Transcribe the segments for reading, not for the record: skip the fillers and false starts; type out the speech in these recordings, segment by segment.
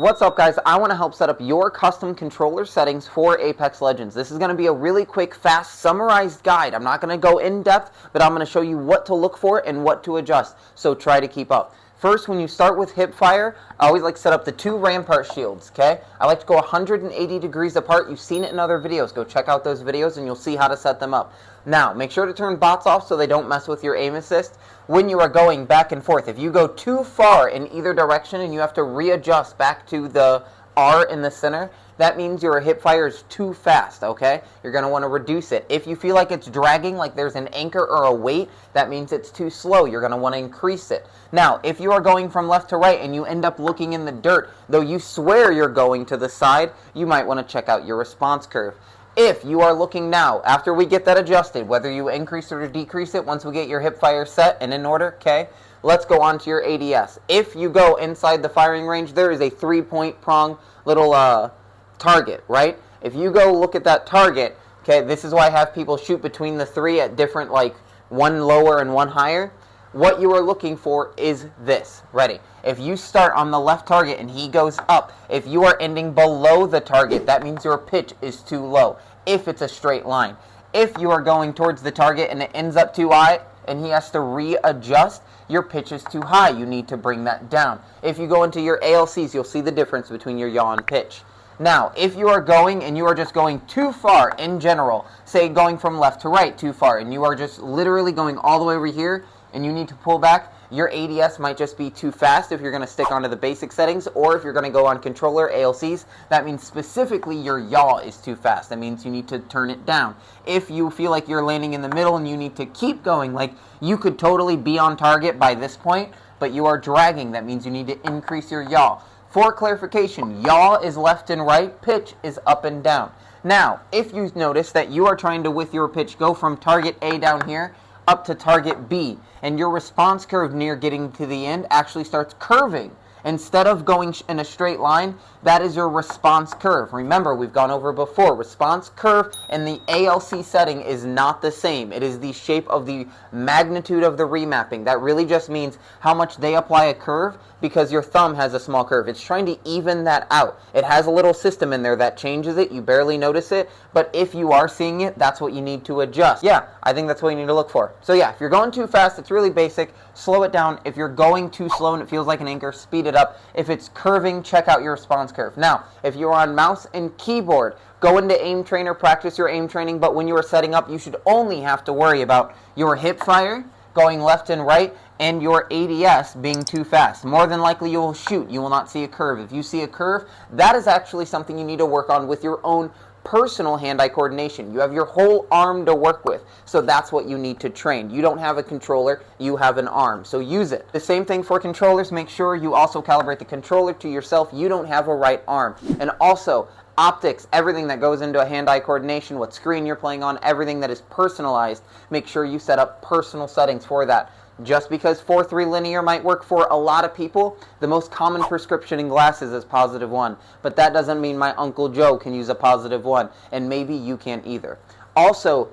What's up, guys? I want to help set up your custom controller settings for Apex Legends. This is going to be a really quick, fast, summarized guide. I'm not going to go in depth, but I'm going to show you what to look for and what to adjust, so try to keep up. First, when you start with hipfire, I always like to set up the two Rampart shields, okay? I like to go 180 degrees apart. You've seen it in other videos. Go check out those videos and you'll see how to set them up. Now, make sure to turn bots off so they don't mess with your aim assist when you are going back and forth. If you go too far in either direction and you have to readjust back to the R in the center, that means your hipfire is too fast, okay? You're going to want to reduce it. If you feel like it's dragging, like there's an anchor or a weight, that means it's too slow. You're going to want to increase it. Now, if you are going from left to right and you end up looking in the dirt, though you swear you're going to the side, you might want to check out your response curve. If you are looking now, after we get that adjusted, whether you increase or decrease it, once we get your hipfire set and in order, okay, let's go on to your ADS. If you go inside the firing range, there is a 3-point prong little target, right? If you go look at that target, okay, this is why I have people shoot between the three at different, like, one lower and one higher. What you are looking for is this. Ready? If you start on the left target and he goes up, if you are ending below the target, that means your pitch is too low, if it's a straight line. If you are going towards the target and it ends up too high and he has to readjust, your pitch is too high. You need to bring that down. If you go into your ALCs, you'll see the difference between your yaw and pitch. Now, if you are going and you are just going too far in general, say going from left to right too far, and you are just literally going all the way over here, and you need to pull back, your ADS might just be too fast if you're going to stick onto the basic settings, or if you're going to go on controller ALCs, that means specifically your yaw is too fast. That means you need to turn it down. If you feel like you're landing in the middle and you need to keep going, like you could totally be on target by this point, but you are dragging, that means you need to increase your yaw. For clarification, yaw is left and right, pitch is up and down. Now, if you notice that you are trying to, with your pitch, go from target A down here up to target B, and your response curve near getting to the end actually starts curving. Instead of going in a straight line, that is your response curve. Remember, we've gone over before, response curve and the ALC setting is not the same. It is the shape of the magnitude of the remapping. That really just means how much they apply a curve, because your thumb has a small curve. It's trying to even that out. It has a little system in there that changes it. You barely notice it, but if you are seeing it, that's what you need to adjust. Yeah, I think that's what you need to look for. So yeah, if you're going too fast, it's really basic. Slow it down. If you're going too slow and it feels like an anchor, speed it up. If it's curving, check out your response curve. Now, if you're on mouse and keyboard, go into Aim Trainer, practice your aim training, but when you are setting up, you should only have to worry about your hipfire going left and right, and your ADS being too fast. More than likely you will shoot. You will not see a curve. If you see a curve, that is actually something you need to work on with your own personal hand-eye coordination. You have your whole arm to work with, so that's what you need to train. You don't have a controller, you have an arm, so use it. The same thing for controllers. Make sure you also calibrate the controller to yourself. You don't have a right arm. And also, optics, everything that goes into a hand-eye coordination, what screen you're playing on, everything that is personalized, make sure you set up personal settings for that. Just because 4:3 linear might work for a lot of people, the most common prescription in glasses is +1. But that doesn't mean my Uncle Joe can use a +1, and maybe you can't either. Also,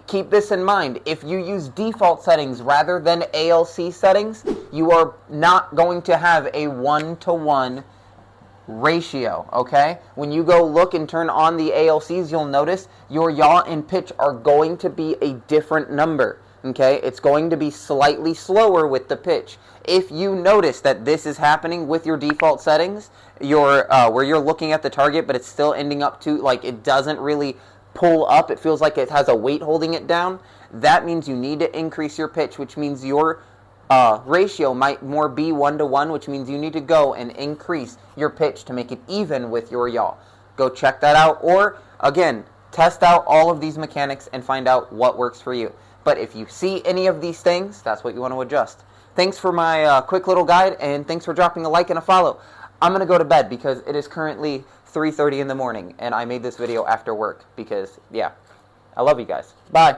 keep this in mind. If you use default settings rather than ALC settings, you are not going to have a 1-to-1 ratio, okay? When you go look and turn on the ALCs, you'll notice your yaw and pitch are going to be a different number. Okay, it's going to be slightly slower with the pitch. If you notice that this is happening with your default settings, where you're looking at the target, but it's still ending up to, like, it doesn't really pull up, it feels like it has a weight holding it down, that means you need to increase your pitch, which means your ratio might more be 1-to-1, which means you need to go and increase your pitch to make it even with your yaw. Go check that out, or, again, test out all of these mechanics and find out what works for you. But if you see any of these things, that's what you want to adjust. Thanks for my quick little guide, and thanks for dropping a like and a follow. I'm going to go to bed because it is currently 3:30 in the morning, and I made this video after work because, yeah, I love you guys. Bye.